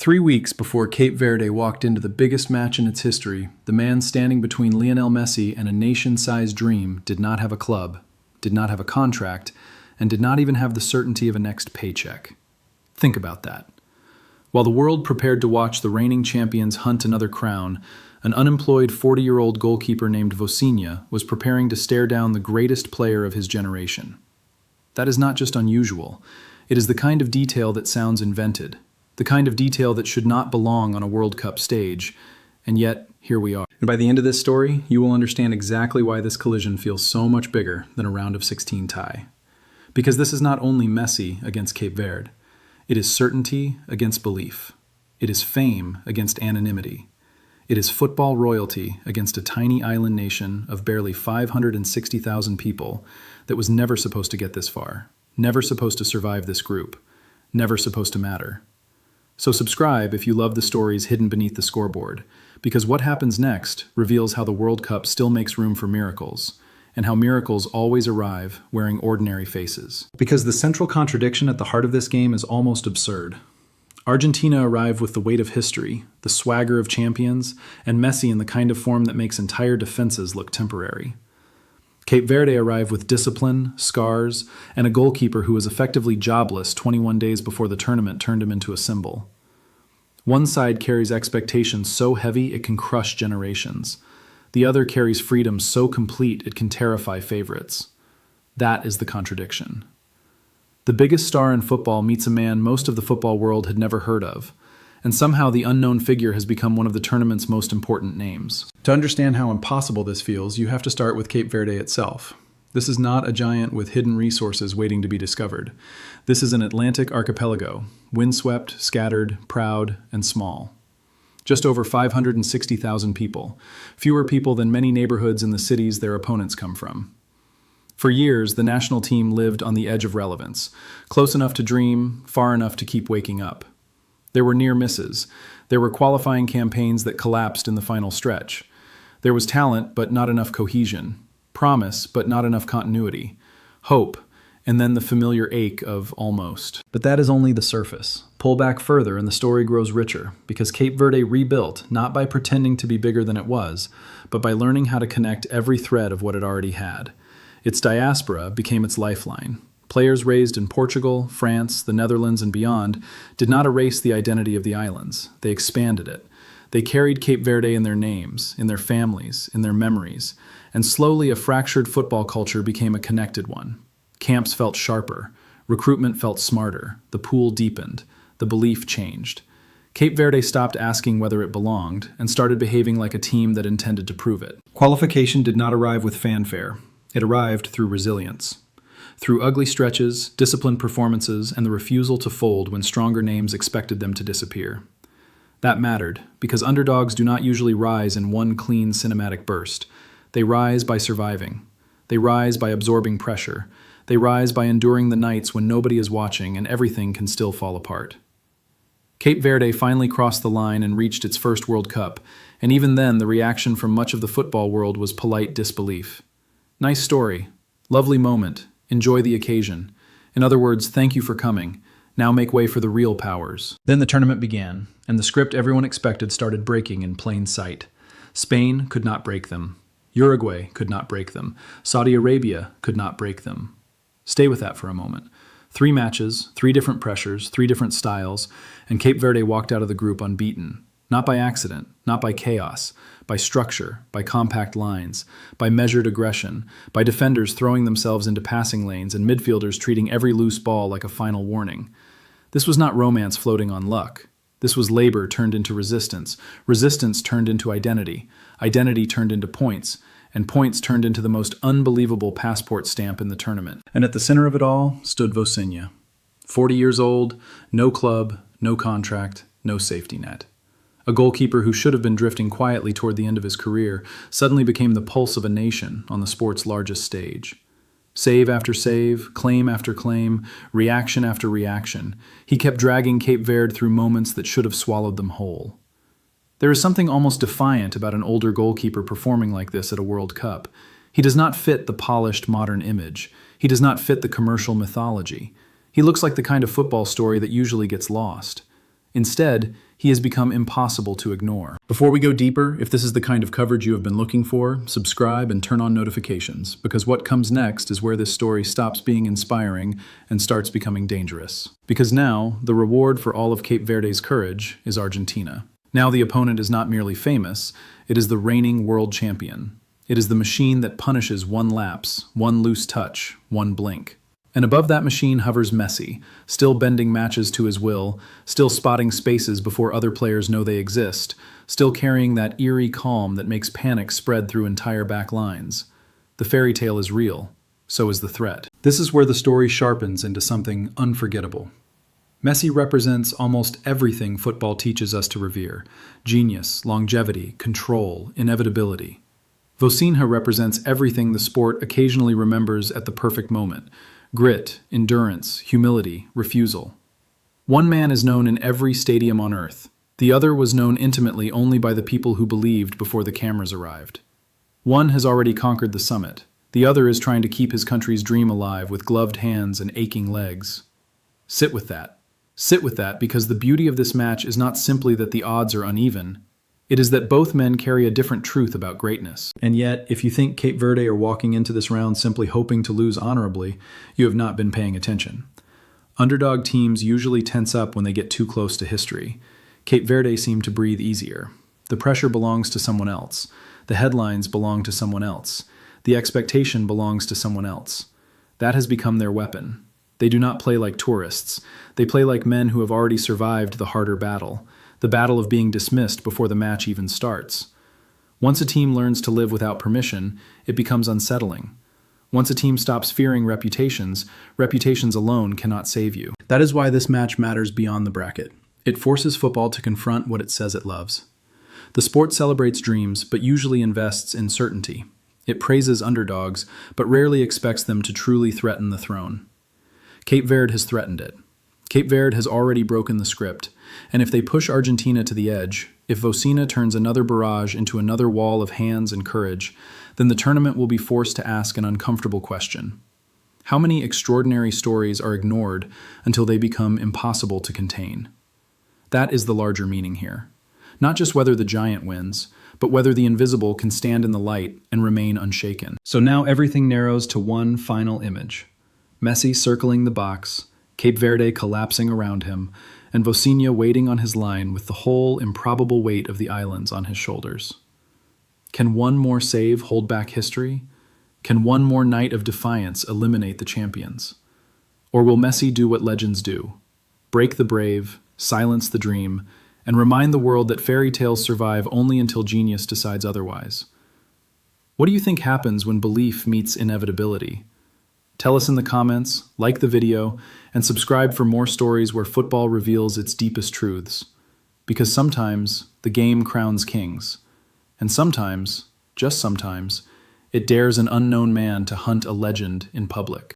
3 weeks before Cape Verde walked into the biggest match in its history, the man standing between Lionel Messi and a nation-sized dream did not have a club, did not have a contract, and did not even have the certainty of a next paycheck. Think about that. While the world prepared to watch the reigning champions hunt another crown, an unemployed 40-year-old goalkeeper named Vosinha was preparing to stare down the greatest player of his generation. That is not just unusual. It is the kind of detail that sounds invented, the kind of detail that should not belong on a World Cup stage, and yet, here we are. And by the end of this story, you will understand exactly why this collision feels so much bigger than a round of 16 tie. Because this is not only Messi against Cape Verde. It is certainty against belief. It is fame against anonymity. It is football royalty against a tiny island nation of barely 560,000 people that was never supposed to get this far, never supposed to survive this group, never supposed to matter. So subscribe if you love the stories hidden beneath the scoreboard, because what happens next reveals how the World Cup still makes room for miracles, and how miracles always arrive wearing ordinary faces. Because the central contradiction at the heart of this game is almost absurd. Argentina arrived with the weight of history, the swagger of champions, and Messi in the kind of form that makes entire defenses look temporary. Cape Verde arrived with discipline, scars, and a goalkeeper who was effectively jobless 21 days before the tournament turned him into a symbol. One side carries expectations so heavy it can crush generations. The other carries freedom so complete it can terrify favorites. That is the contradiction. The biggest star in football meets a man most of the football world had never heard of, and somehow the unknown figure has become one of the tournament's most important names. To understand how impossible this feels, you have to start with Cape Verde itself. This is not a giant with hidden resources waiting to be discovered. This is an Atlantic archipelago, windswept, scattered, proud, and small. Just over 560,000 people, fewer people than many neighborhoods in the cities their opponents come from. For years, the national team lived on the edge of relevance, close enough to dream, far enough to keep waking up. There were near misses. There were qualifying campaigns that collapsed in the final stretch. There was talent, but not enough cohesion. Promise, but not enough continuity. Hope, and then the familiar ache of almost. But that is only the surface. Pull back further and the story grows richer, because Cape Verde rebuilt not by pretending to be bigger than it was, but by learning how to connect every thread of what it already had. Its diaspora became its lifeline. Players raised in Portugal, France, the Netherlands, and beyond did not erase the identity of the islands. They expanded it. They carried Cape Verde in their names, in their families, in their memories, and slowly a fractured football culture became a connected one. Camps felt sharper. Recruitment felt smarter. The pool deepened. The belief changed. Cape Verde stopped asking whether it belonged and started behaving like a team that intended to prove it. Qualification did not arrive with fanfare. It arrived through resilience. Through ugly stretches, disciplined performances, and the refusal to fold when stronger names expected them to disappear. That mattered, because underdogs do not usually rise in one clean cinematic burst. They rise by surviving. They rise by absorbing pressure. They rise by enduring the nights when nobody is watching and everything can still fall apart. Cape Verde finally crossed the line and reached its first World Cup, and even then the reaction from much of the football world was polite disbelief. Nice story. Lovely moment. Enjoy the occasion. In other words, thank you for coming. Now make way for the real powers. Then the tournament began, and the script everyone expected started breaking in plain sight. Spain could not break them. Uruguay could not break them. Saudi Arabia could not break them. Stay with that for a moment. 3 matches, 3 different pressures, 3 different styles, and Cape Verde walked out of the group unbeaten. Not by accident, not by chaos, by structure, by compact lines, by measured aggression, by defenders throwing themselves into passing lanes and midfielders treating every loose ball like a final warning. This was not romance floating on luck. This was labor turned into resistance, resistance turned into identity, identity turned into points, and points turned into the most unbelievable passport stamp in the tournament. And at the center of it all stood Vosinha. 40 years old, no club, no contract, no safety net. A goalkeeper who should have been drifting quietly toward the end of his career suddenly became the pulse of a nation on the sport's largest stage. Save after save, claim after claim, reaction after reaction, he kept dragging Cape Verde through moments that should have swallowed them whole. There is something almost defiant about an older goalkeeper performing like this at a World Cup. He does not fit the polished modern image. He does not fit the commercial mythology. He looks like the kind of football story that usually gets lost. Instead, he has become impossible to ignore. Before we go deeper, if this is the kind of coverage you have been looking for, subscribe and turn on notifications, because what comes next is where this story stops being inspiring and starts becoming dangerous. Because now, the reward for all of Cape Verde's courage is Argentina. Now the opponent is not merely famous, it is the reigning world champion. It is the machine that punishes one lapse, one loose touch, one blink. And above that machine hovers Messi, still bending matches to his will, still spotting spaces before other players know they exist, still carrying that eerie calm that makes panic spread through entire back lines. The fairy tale is real, so is the threat. This is where the story sharpens into something unforgettable. Messi represents almost everything football teaches us to revere: genius, longevity, control, inevitability. Vosinha represents everything the sport occasionally remembers at the perfect moment: grit, endurance, humility, refusal. One man is known in every stadium on earth. The other was known intimately only by the people who believed before the cameras arrived. One has already conquered the summit. The other is trying to keep his country's dream alive with gloved hands and aching legs. Sit with that. Sit with that, because the beauty of this match is not simply that the odds are uneven. It is that both men carry a different truth about greatness. And yet, if you think Cape Verde are walking into this round simply hoping to lose honorably, you have not been paying attention. Underdog teams usually tense up when they get too close to history. Cape Verde seem to breathe easier. The pressure belongs to someone else. The headlines belong to someone else. The expectation belongs to someone else. That has become their weapon. They do not play like tourists. They play like men who have already survived the harder battle. The battle of being dismissed before the match even starts. Once a team learns to live without permission, it becomes unsettling. Once a team stops fearing reputations, reputations alone cannot save you. That is why this match matters beyond the bracket. It forces football to confront what it says it loves. The sport celebrates dreams, but usually invests in certainty. It praises underdogs, but rarely expects them to truly threaten the throne. Cape Verde has threatened it. Cape Verde has already broken the script, and if they push Argentina to the edge, if Vosinha turns another barrage into another wall of hands and courage, then the tournament will be forced to ask an uncomfortable question. How many extraordinary stories are ignored until they become impossible to contain? That is the larger meaning here. Not just whether the giant wins, but whether the invisible can stand in the light and remain unshaken. So now everything narrows to one final image. Messi circling the box, Cape Verde collapsing around him, and Vosinha waiting on his line with the whole improbable weight of the islands on his shoulders. Can one more save hold back history? Can one more night of defiance eliminate the champions? Or will Messi do what legends do? Break the brave, silence the dream, and remind the world that fairy tales survive only until genius decides otherwise. What do you think happens when belief meets inevitability? Tell us in the comments, like the video, and subscribe for more stories where football reveals its deepest truths. Because sometimes, the game crowns kings. And sometimes, just sometimes, it dares an unknown man to hunt a legend in public.